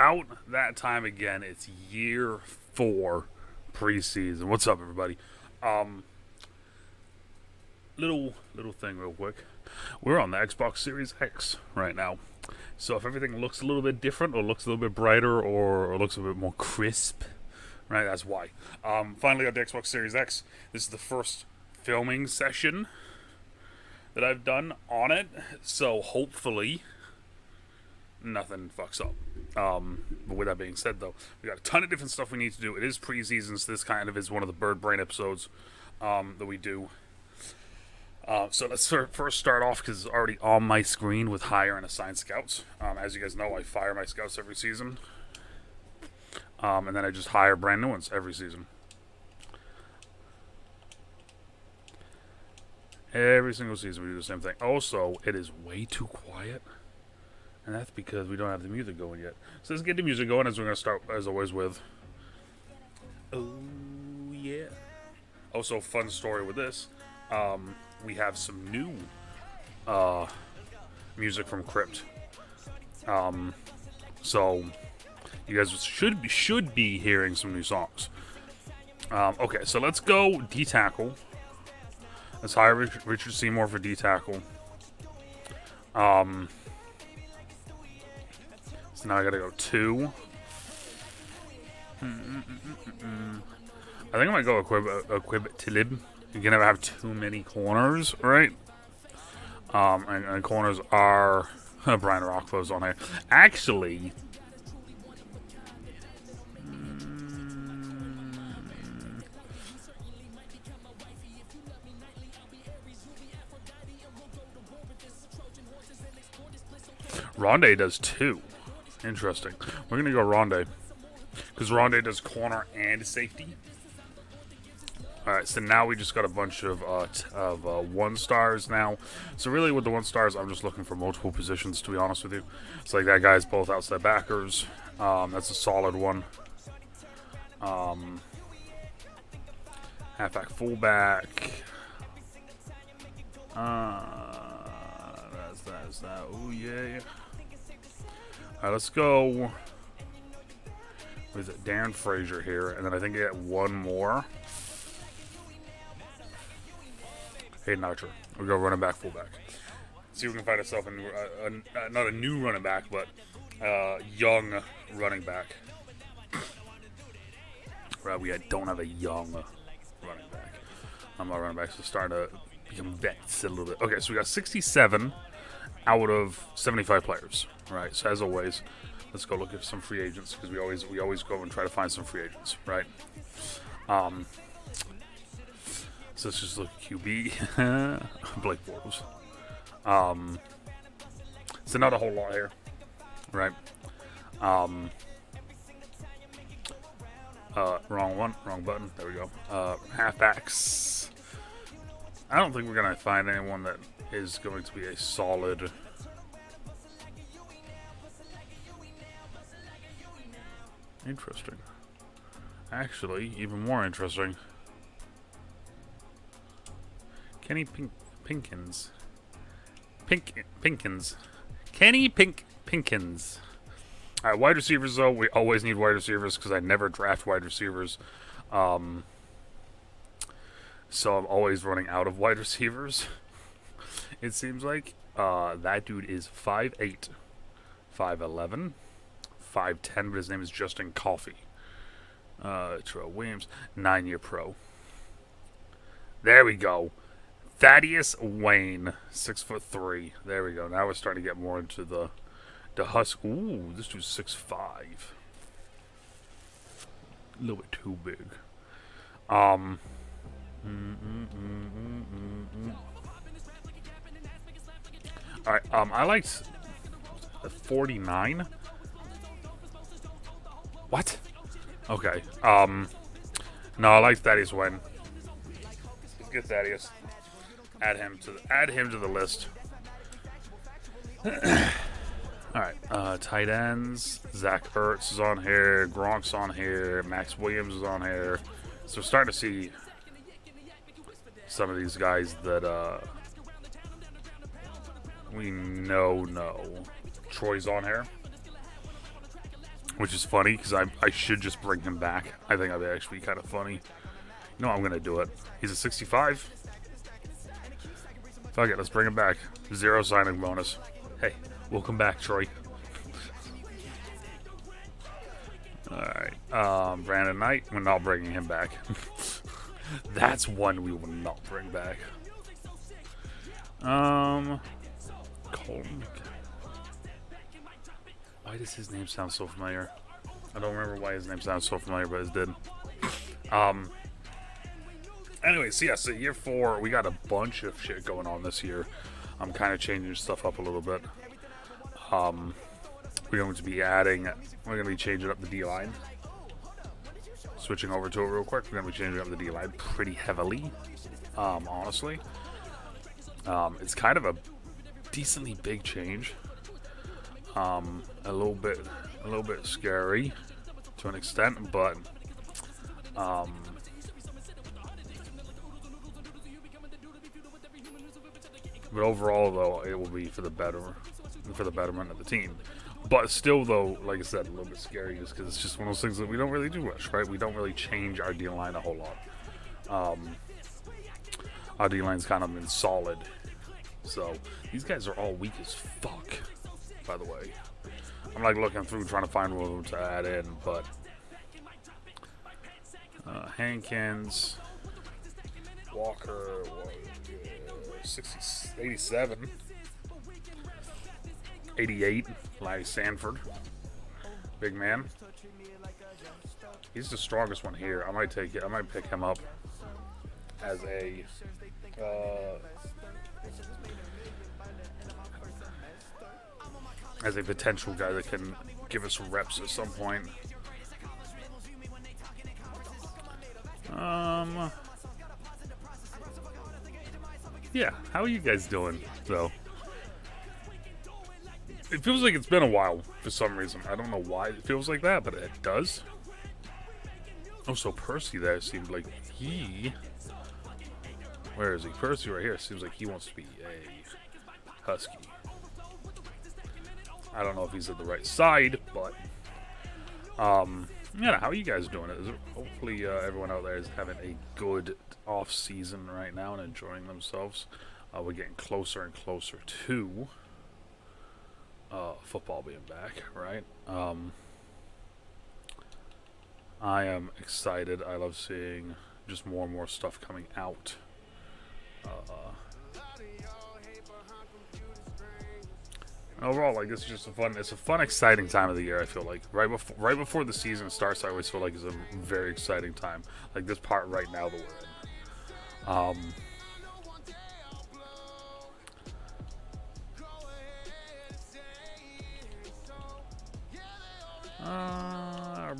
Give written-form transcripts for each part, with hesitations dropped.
about that time again. It's year 4 preseason. What's up, everybody? Um, little thing, real quick. We're on the Xbox Series X right now, so if everything looks a little bit different, or looks a little bit brighter, or looks a bit more crisp, right? That's why. Finally got the Xbox Series X. This is the first filming session that I've done on it, so hopefully nothing fucks up. But with that being said, though, we got a ton of different stuff we need to do. It is preseason, so this kind of is one of the Bird Brain episodes that we do. So let's first start off, because it's already on my screen, with hire and assign scouts. As you guys know, I fire my scouts every season. And then I just hire brand new ones every season. Every single season we do the same thing. Also, it is way too quiet. And that's because we don't have the music going yet. So let's get the music going, as we're going to start, as always, with... Oh, yeah. Also, fun story with this. We have some new music from Crypt. So you guys should be hearing some new songs. Okay, so let's go D-tackle. Let's hire Richard Seymour for D-tackle. So now I gotta go 2. I think I might go Equib Tilib. You can never have too many corners, right? And corners are Brian Rockfell's on here. Actually, Rondé does 2. Interesting. We're gonna go Rondé, because Rondé does corner and safety. Alright, so now we just got a bunch of 1-stars now. So really with the 1-stars, I'm just looking for multiple positions, to be honest with you. It's like that guy's both outside backers. That's a solid one. Halfback, fullback. That's that. Oh, yeah. Alright, let's go with Darren Frazier here. And then I think I get one more. Hayden Archer. We'll go running back, fullback. See if we can find ourselves not a new running back, but young running back. Right, we don't have a young running back. My running backs are starting to become vets a little bit. Okay, so we got 67 out of 75 players. Right, so as always, let's go look at some free agents, because we always go and try to find some free agents, right? So let's just look at QB. Blake Bortles. So not a whole lot here, right? Wrong one, wrong button. There we go. Halfbacks. I don't think we're gonna find anyone that is going to be a solid. Interesting. Actually, even more interesting. Kenny Pinkins. Pinkins. Kenny Pinkins. Alright, wide receivers, though. We always need wide receivers, because I never draft wide receivers. So I'm always running out of wide receivers. It seems like. That dude is 5'8", 5'11", 5'10", but his name is Justin Coffey. Terrell Williams, 9-year pro. There we go. Thaddeus Wayne, 6'3". There we go. Now we're starting to get more into the Husky. Ooh, this dude's 6'5". A little bit too big. Alright, I liked the 49. What? Okay. No, I like Thaddeus Wayne. Let's get Thaddeus. Add him to the list. Alright, tight ends. Zach Ertz is on here. Gronk's on here. Max Williams is on here. So we're starting to see some of these guys that we know. Troy's on here. which is funny because I should just bring him back. I think that'd actually be kind of funny. No, I'm gonna do it. He's a 65. Fuck it, let's bring him back. 0 signing bonus. Hey, welcome back, Troy. Alright, Brandon Knight, we're not bringing him back. That's one we will not bring back. Colton. Why does his name sound so familiar? I don't remember why his name sounds so familiar, but it did. Anyways, yeah, so year 4, we got a bunch of shit going on this year. I'm kind of changing stuff up a little bit. We're going to be changing up the D-line. Switching over to it real quick, we're going to be changing up the D-line pretty heavily, honestly. It's kind of a decently big change. A little bit scary to an extent, but overall, though, it will be for the betterment of the team. But still, though, like I said, a little bit scary just because it's just one of those things that we don't really do much, right? We don't really change our D-line a whole lot. Our D-line's kind of been solid. So, these guys are all weak as fuck, by the way. I'm like looking through trying to find one of them to add in, but Hankins, Walker, 87, 88, Larry Sanford, big man. He's the strongest one here. I might take it. I might pick him up as a potential guy that can give us reps at some point. Yeah, how are you guys doing, though? It feels like it's been a while for some reason. I don't know why it feels like that, but it does. Oh, so Percy there seemed like he... Where is he? Percy right here seems like he wants to be a Husky. I don't know if he's at the right side, but... yeah, how are you guys doing? Hopefully everyone out there is having a good off season right now and enjoying themselves. We're getting closer and closer to football being back, right? I am excited. I love seeing just more and more stuff coming out. Overall, like, this is just it's a fun, exciting time of the year. I feel like right before the season starts, I always feel like it's a very exciting time. Like this part right now that we're in.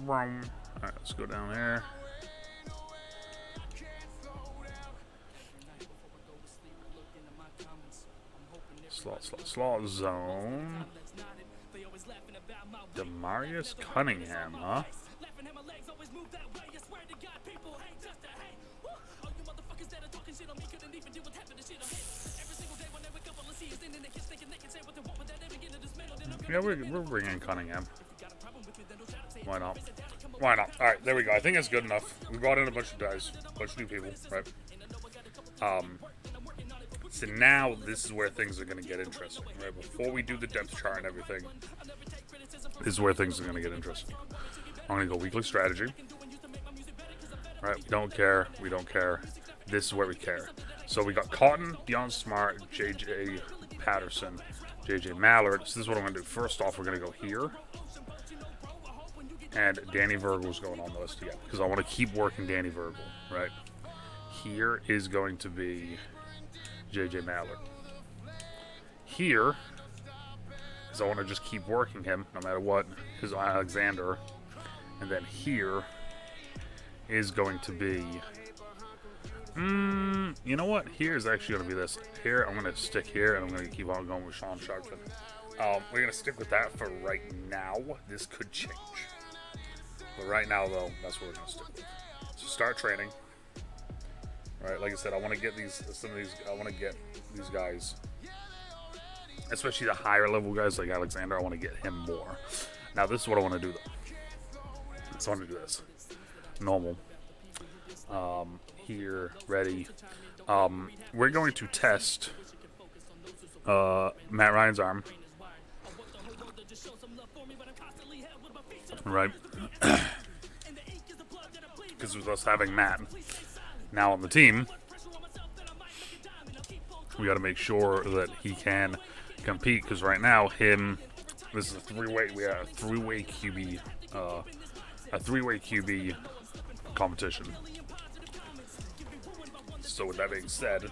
Alright, let's go down there. Slot zone. Demarius Cunningham, huh? Yeah, we're bringing Cunningham. Why not? Why not? All right, there we go. I think that's good enough. We brought in a bunch of guys, a bunch of new people, right? So now this is where things are going to get interesting, right? Before we do the depth chart and everything, this is where things are going to get interesting. I'm going to go weekly strategy, right? We don't care. We don't care. This is where we care. So we got Cotton, Deion Smart, J.J. Patterson, J.J. Mallard. So this is what I'm going to do. First off, we're going to go here. And Danny Virgil's going on the list again because I want to keep working Danny Virgil, right? Here is going to be J.J. Mallard. Here is I want to just keep working him no matter what, is Alexander. And then here is going to be... you know what? Here is actually going to be this. Here, I'm going to stick here, and I'm going to keep on going with Sean Sharpton. We're going to stick with that for right now. This could change. But right now, though, that's what we're going to stick with. So start training. Right, like I said, I want to get I want to get these guys, especially the higher level guys like Alexander. I want to get him more. Now, this is what I want to do, though. So I'm going to do this. Normal. Here, ready. We're going to test Matt Ryan's arm. Right. Because with us having Matt now on the team, we got to make sure that he can compete. Because right now, this is a three-way. We have a three-way QB competition. So with that being said,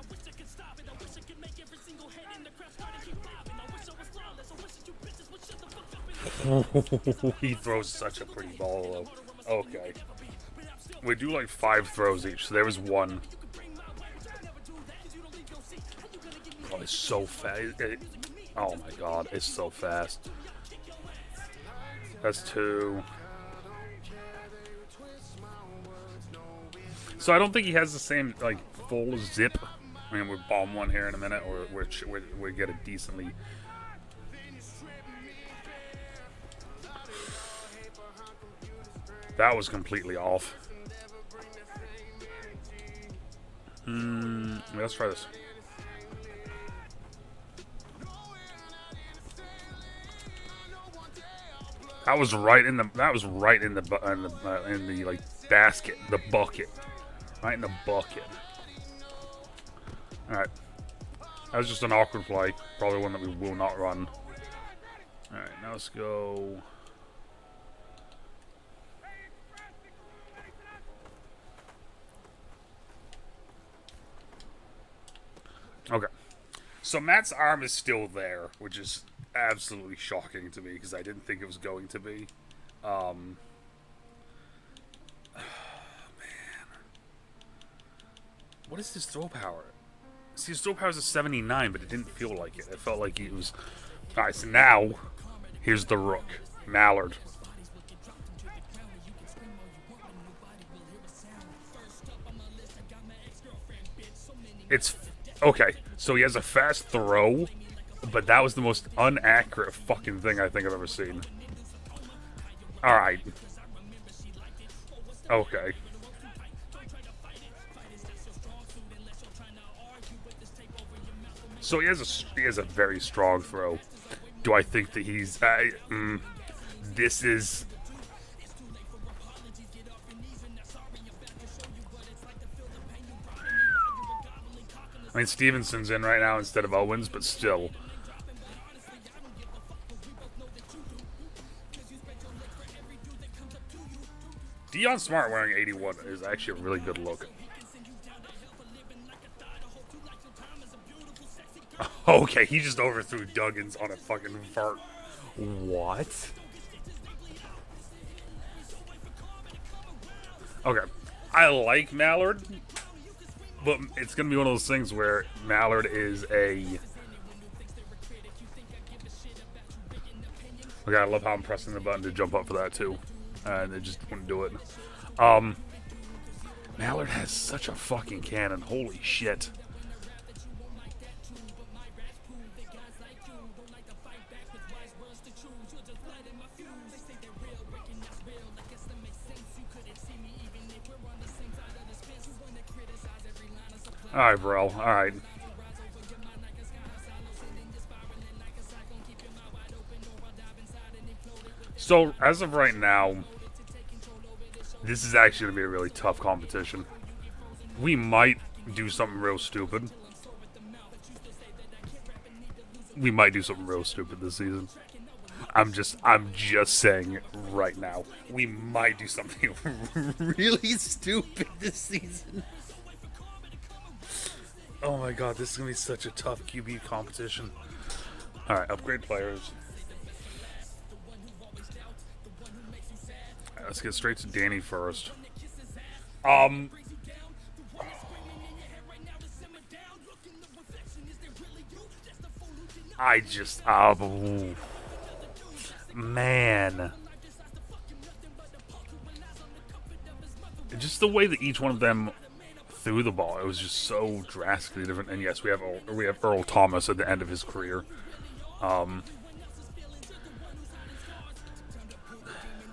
he throws such a pretty ball, though. Okay. We do like 5 throws each, so there was one. Oh, it's so fast. Oh my god, it's so fast. That's 2. So I don't think he has the same, like, full zip. I mean, we'll bomb one here in a minute, or we get a decently... That was completely off. Let's try this. That was right in the like basket, the bucket, right in the bucket. All right, that was just an awkward play, probably one that we will not run. All right, now let's go. Okay, so Matt's arm is still there, which is absolutely shocking to me because I didn't think it was going to be. Oh, man, what is his throw power? See, his throw power is a 79, but it didn't feel like it. It felt like he was. All right, so now here's the rook, Mallard. It's okay. So he has a fast throw, but that was the most inaccurate fucking thing I think I've ever seen. Alright. Okay. So he has a very strong throw. Do I think that he's... this is... I mean, Stevenson's in right now instead of Owens, but still. Deion Smart wearing 81 is actually a really good look. Okay, he just overthrew Duggins on a fucking vert. What? Okay. I like Mallard, but it's going to be one of those things where Mallard is a... Okay, I love how I'm pressing the button to jump up for that, too. And it just wouldn't do it. Mallard has such a fucking cannon. Holy shit. Alright, bro. Alright. So, as of right now, this is actually going to be a really tough competition. We might do something real stupid. We might do something real stupid this season. I'm just saying right now. We might do something really stupid this season. Oh my god, this is going to be such a tough QB competition. Alright, upgrade players. Right, let's get straight to Danny first. I just... man. Just the way that each one of them threw the ball, it was just so drastically different. And yes, we have Earl Thomas at the end of his career.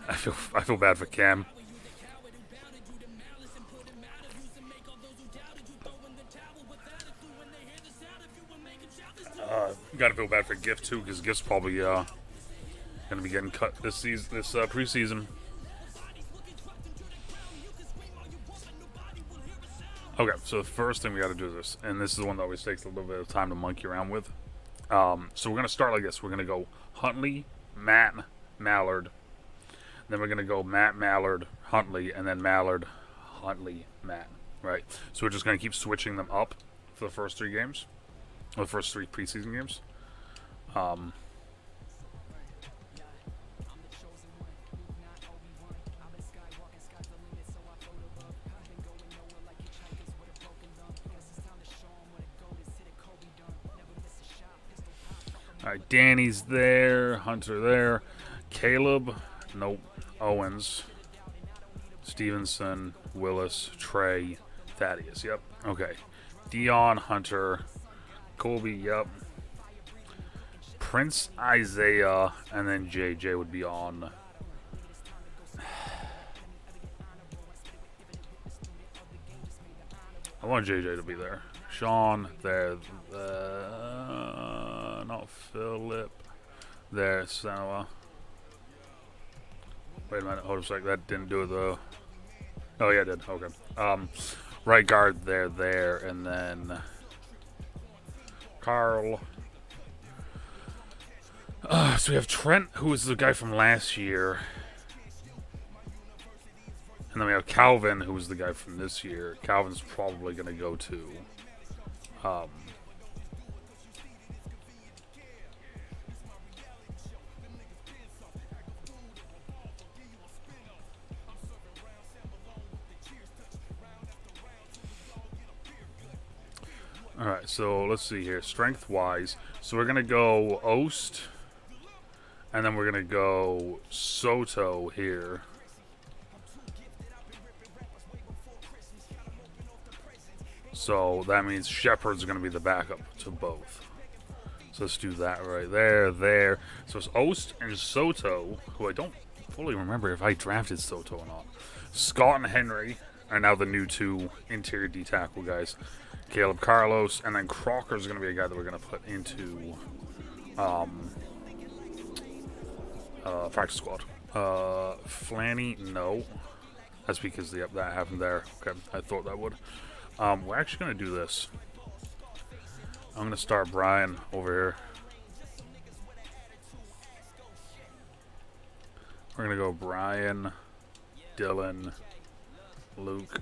I feel bad for Cam. Gotta feel bad for Gift too, because Gift's probably gonna be getting cut this season, this preseason. Okay, so the first thing we got to do is this, and this is the one that always takes a little bit of time to monkey around with. So we're gonna start like this. We're gonna go Huntley, Matt, Mallard. Then we're gonna go Matt, Mallard, Huntley, and then Mallard, Huntley, Matt. Right. So we're just gonna keep switching them up for the first 3 games, or the first 3 preseason games. All right, Danny's there, Hunter there, Caleb, nope, Owens, Stevenson, Willis, Trey, Thaddeus, yep, okay. Dion, Hunter, Colby, yep. Prince, Isaiah, and then JJ would be on. I want JJ to be there. Sean, there. Not Philip. There, Sanoa. Wait a minute, hold on a sec. That didn't do it though. Oh yeah, it did. Okay. Right guard there, and then Carl. So we have Trent, who is the guy from last year. And then we have Calvin, who was the guy from this year. Calvin's probably going to go to... Alright, so let's see here. Strength-wise. So we're going to go Oast. And then we're going to go Soto here. So that means Shepard's going to be the backup to both. So let's do that right there. So it's Oast and Soto, who I don't fully remember if I drafted Soto or not. Scott and Henry are now the new 2 interior D-tackle guys. Caleb Carlos, and then Crocker's going to be a guy that we're going to put into practice squad. Flanny, no. That's because that happened there. Okay, I thought that would. We're actually going to do this. I'm going to start Brian over here. We're going to go Brian, Dylan, Luke.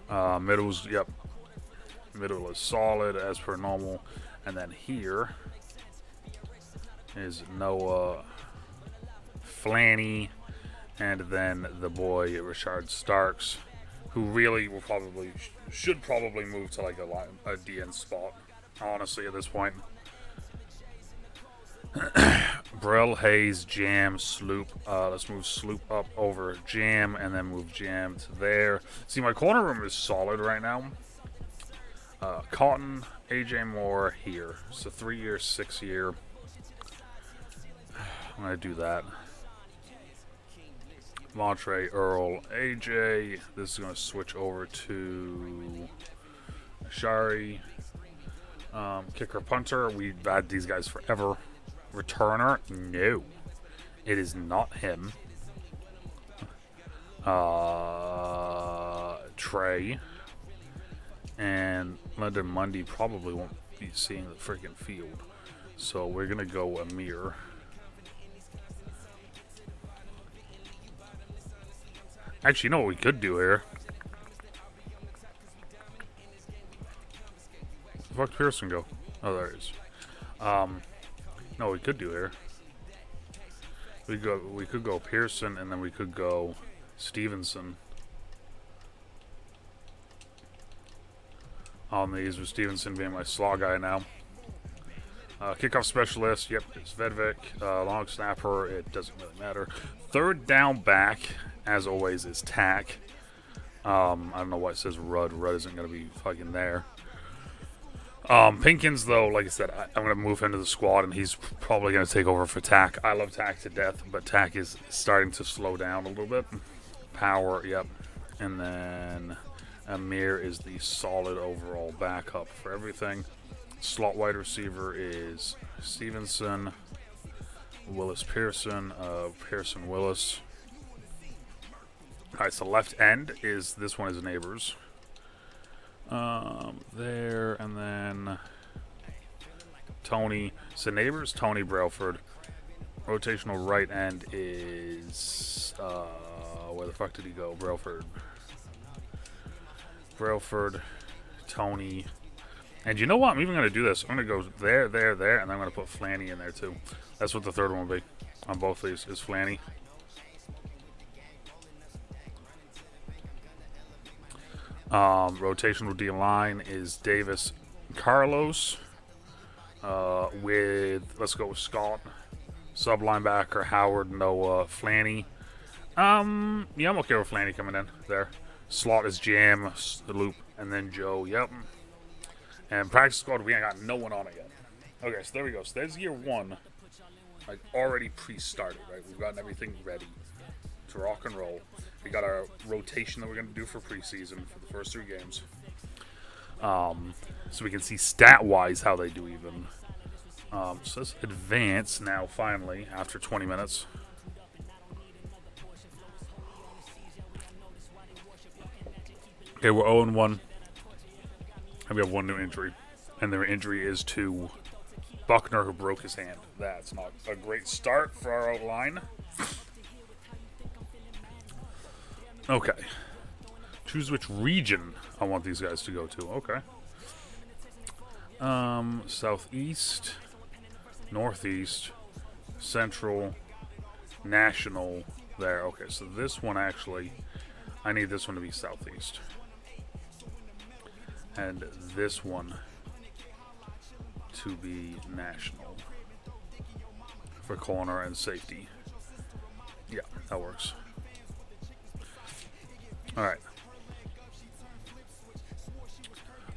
Middle's, yep. Middle is solid as per normal. And then here is Noah, Flanny, and then the boy Richard Starks, who really will should probably move to like a DN spot, honestly, at this point. Brill, Hayes, Jam, Sloop. Let's move Sloop up over Jam, and then move Jam to there. See, my corner room is solid right now. Cotton, AJ Moore here. So 3-year, 6-year. I'm going to do that. Montre, Earl, AJ. This is going to switch over to Shari. Kicker, punter. We've had these guys forever. Returner, no. It is not him. Trey. And London Mundy probably won't be seeing the freaking field. So we're going to go Amir. Actually, you know what we could do here? Where the fuck did Pearson go? Oh, there he is. No, we could do here. We could go Pearson, and then we could go Stevenson. On these, with Stevenson being my slaw guy now. Kickoff specialist, yep, it's Vedvik. Long snapper, it doesn't really matter. Third down back, as always, is Tack. I don't know why it says Rudd. Rudd isn't going to be fucking there. Pinkins, though, like I said, I'm going to move him to the squad, and he's probably going to take over for Tack. I love Tack to death, but Tack is starting to slow down a little bit. Power, yep. And then Amir is the solid overall backup for everything. Slot wide receiver is Stevenson, Willis Pearson, Pearson Willis. Alright, so left end is, this one is Neighbors. There, and then Tony. So Neighbors, Tony Brailford. Rotational right end is, where the fuck did he go? Brailford, Tony. And you know what? I'm even going to do this. I'm going to go there, and I'm going to put Flanny in there too. That's what the third one will be on both these, is Flanny. Rotational D line is Davis Carlos. Let's go with Scott. Sub linebacker Howard, Noah, Flanny. Yeah, I'm okay with Flanny coming in there. Slot is Jam, Loop, and then Joe. Yep. And practice squad, we ain't got no one on it yet. Okay, so there we go. So there's year one, like already pre-started, right? We've gotten everything ready to rock and roll. We got our rotation that we're going to do for preseason for the first 3 games. So we can see stat-wise how they do even. So let's advance now, finally, after 20 minutes. Okay, we're 0-1. And we have 1 new injury. And their injury is to Buckner, who broke his hand. That's not a great start for our line. Okay. Choose which region I want these guys to go to. Okay. Southeast, Northeast, Central, National. There. Okay, so this one actually, I need this one to be Southeast. And this one to be National. For corner and safety. Yeah, that works. Alright.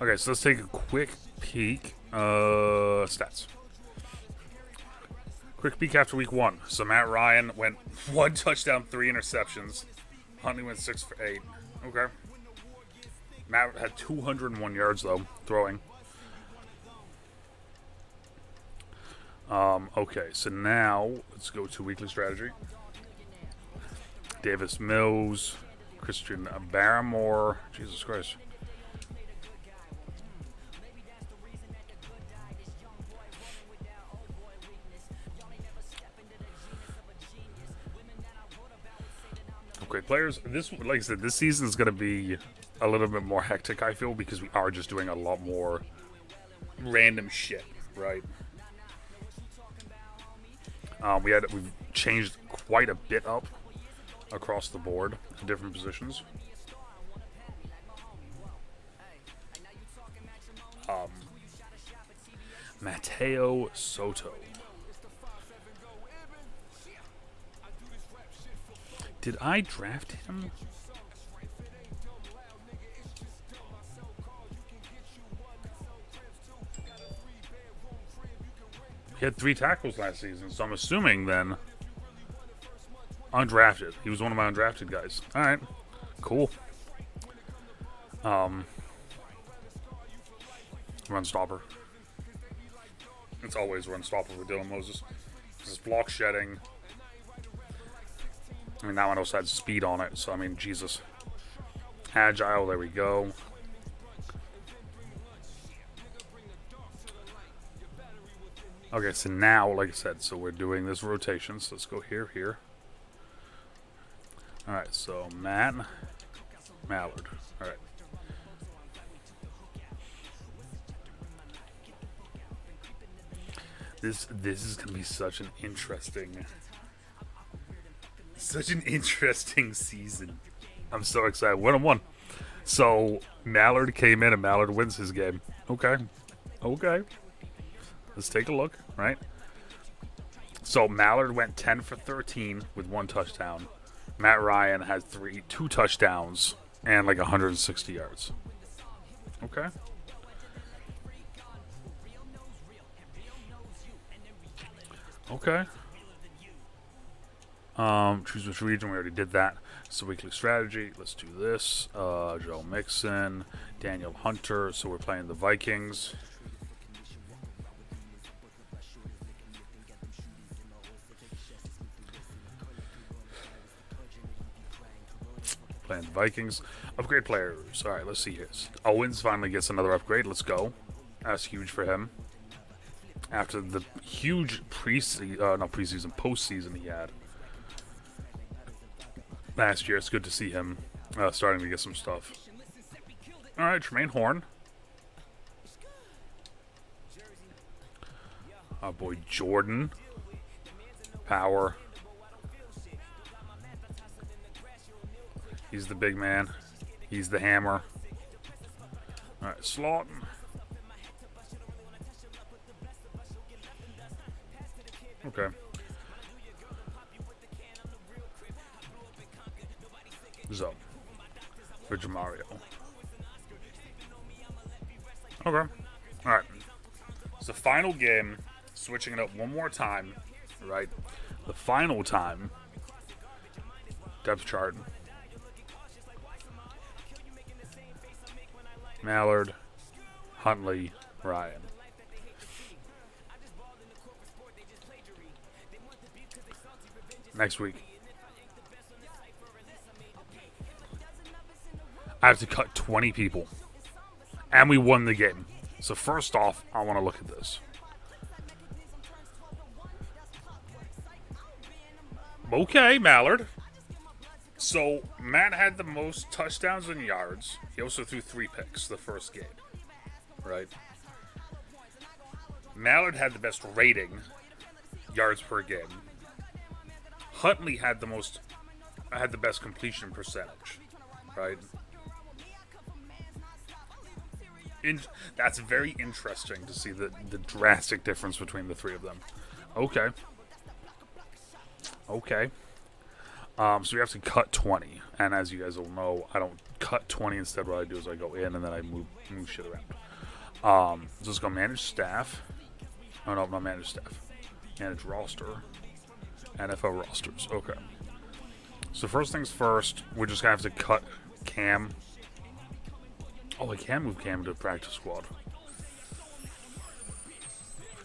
Okay, so let's take a quick peek. Stats. Quick peek after week 1. So Matt Ryan went 1 touchdown, 3 interceptions. Huntley went 6 for 8. Okay. Matt had 201 yards, though, throwing. Okay, so now let's go to weekly strategy. Davis Mills, Christian Barrymore. Jesus Christ. Okay, players. This, like I said, this season is going to be a little bit more hectic, I feel, because we are just doing a lot more random shit, right? We've changed quite a bit up across the board in different positions. Mateo Soto. Did I draft him? He had 3 tackles last season, so I'm assuming then undrafted. He was one of my undrafted guys. All right, cool. Run stopper. It's always run stopper with Dylan Moses. This is block shedding. I mean, that one also had speed on it, so I mean, Jesus. Agile, there we go. Okay, so now, like I said, so we're doing this rotation, so let's go here, here. Alright, so Mallard. Alright. This is gonna be such an interesting season. I'm so excited. 1-1. So Mallard came in and Mallard wins his game. Okay. Let's take a look, right? So Mallard went 10 for 13 with 1 touchdown. Matt Ryan had 2 touchdowns and like 160 yards. Okay. Okay. Choose which region. We already did that. So weekly strategy. Let's do this. Joe Mixon, Daniel Hunter. So we're playing the Vikings. Playing the Vikings. Upgrade players. All right, let's see here. Owens finally gets another upgrade. Let's go. That's huge for him. After the huge postseason he had last year, it's good to see him starting to get some stuff. All right, Tremaine Horn. Our boy Jordan. Power. He's the big man. He's the hammer. All right, Slaughton. Okay. So, for Jamario. Okay. Alright. It's the final game. Switching it up one more time. Right? The final time. Depth chart. Mallard. Huntley. Ryan. Next week. I have to cut 20 people. And we won the game. So first off, I want to look at this. Okay, Mallard. So, Matt had the most touchdowns and yards. He also threw 3 picks the first game. Right? Mallard had the best rating. Yards per game. Huntley had the best completion percentage. Right? That's very interesting to see the drastic difference between the 3 of them. Okay. Okay. So we have to cut 20. And as you guys all know, I don't cut 20. Instead, what I do is I go in and then I move shit around. So let's go manage staff. Oh, no, not manage staff. Manage roster. NFL rosters. Okay. So first things first, we're just going to have to cut Cam. Oh, I can move Cam to the practice squad.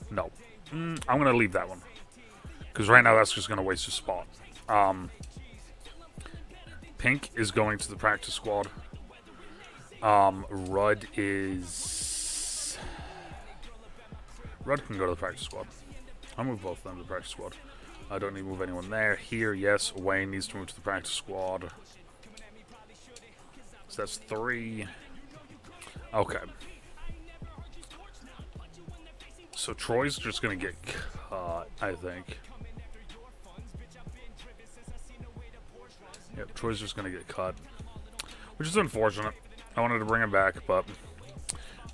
No. I'm going to leave that one. Because right now that's just going to waste a spot. Pink is going to the practice squad. Rudd can go to the practice squad. I'll move both of them to the practice squad. I don't need to move anyone there. Here, yes, Wayne needs to move to the practice squad. So that's 3. Okay. So Troy's just going to get cut, I think. Yep, Troy's just going to get cut. Which is unfortunate. I wanted to bring him back, but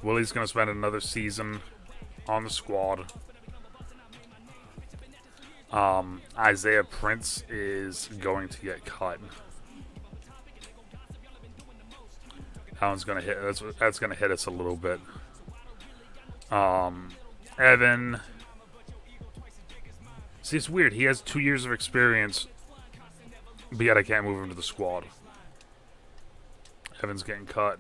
Willie's going to spend another season on the squad. Isaiah Prince is going to get cut. That one's going to hit. That's going to hit us a little bit. Evan. See, it's weird. He has 2 years of experience, but yet I can't move him to the squad. Evan's getting cut.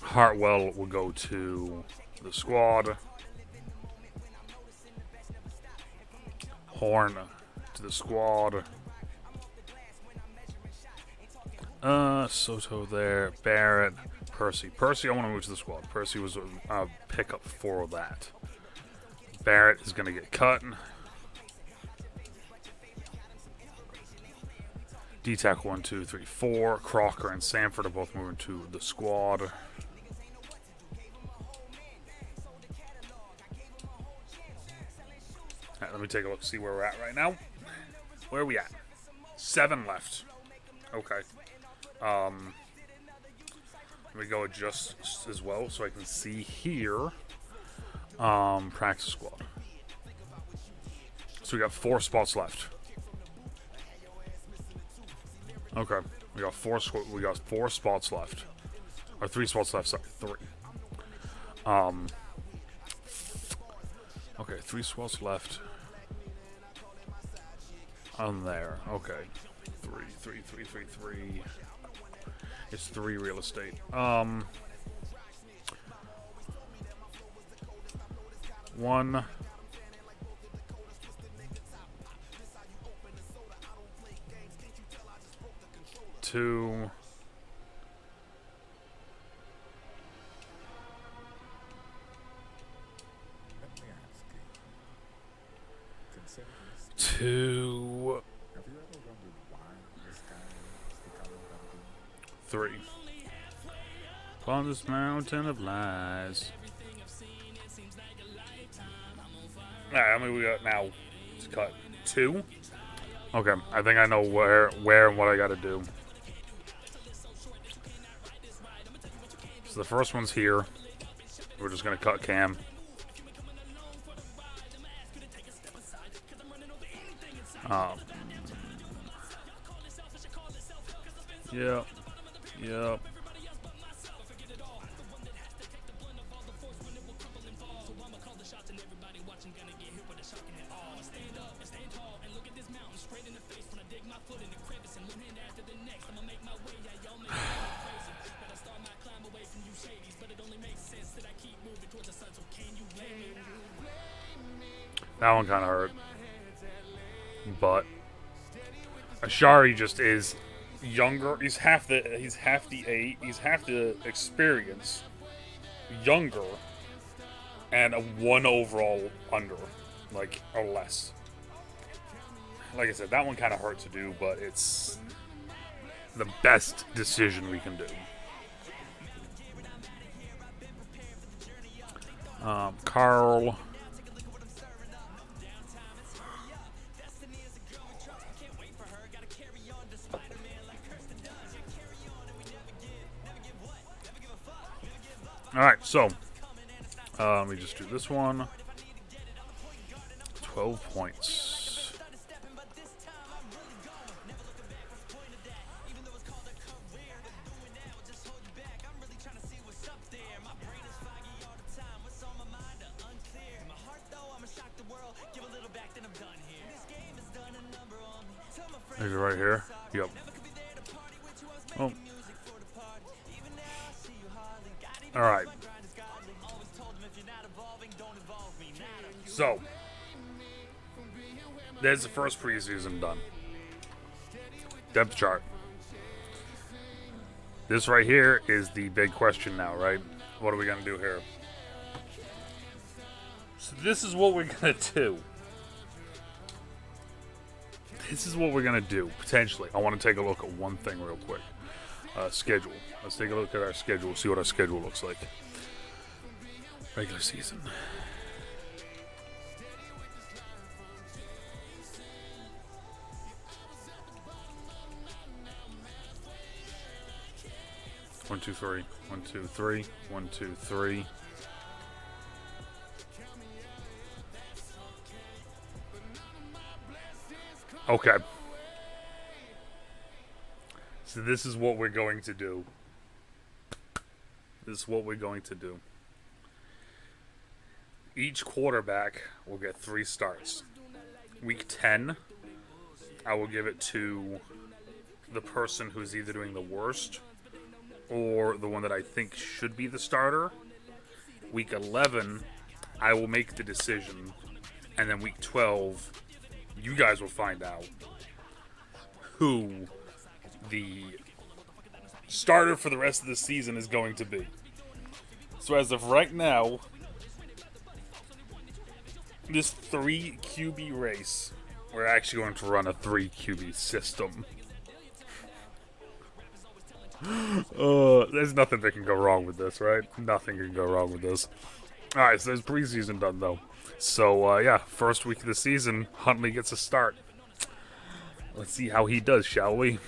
Hartwell will go to the squad. Horn to the squad. Soto there. Barrett. Percy. I want to move to the squad. Percy was a pickup for that. Barrett is going to get cut. D-Tack 1, 2, 3, 4. Crocker and Sanford are both moving to the squad. Alright, let me take a look, see where we're at right now. Where are we at? 7 left. Okay. Let me go adjust as well so I can see here. Practice squad. So we got 4 spots left. Okay, we got 4 spots left, or 3 spots left. Sorry, 3. Okay, 3 spots left. On there. Okay. 3, 3, 3, 3, 3. It's 3 real estate. 1. 2. 2. 3. On this mountain of lies. Alright, how many we got now? Let's cut 2. Okay, I think I know where and what I gotta do. So the first one's here. We're just gonna cut Cam. Yep. Yep. That one kind of hurt. But Ashari just is younger. He's half the experience, younger, and a 1 overall under, like, or less. Like I said, that one kind of hurt to do, but it's the best decision we can do. Carl. Alright, so let me just do this one. 12 points. Is it right here? Yep. Oh. Alright. So, there's the first preseason done. Depth chart. This right here is the big question now, right? What are we going to do here? So this is what we're going to do. This is what we're going to do, potentially. I want to take a look at one thing real quick. Schedule. Let's take a look at our schedule, see what our schedule looks like. Regular season. One, two, three. 1, 2, 3. 1, 2, 3. Okay. So this is what we're going to do. This is what we're going to do. Each quarterback will get 3 starts. Week 10, I will give it to the person who's either doing the worst or the one that I think should be the starter. Week 11, I will make the decision. And then week 12, you guys will find out who the starter for the rest of the season is going to be. So as of right now, this 3 QB race, we're actually going to run a 3 QB system. There's nothing that can go wrong with this, right? Nothing can go wrong with this. Alright, so there's preseason done, though. So, yeah, first week of the season, Huntley gets a start. Let's see how he does, shall we?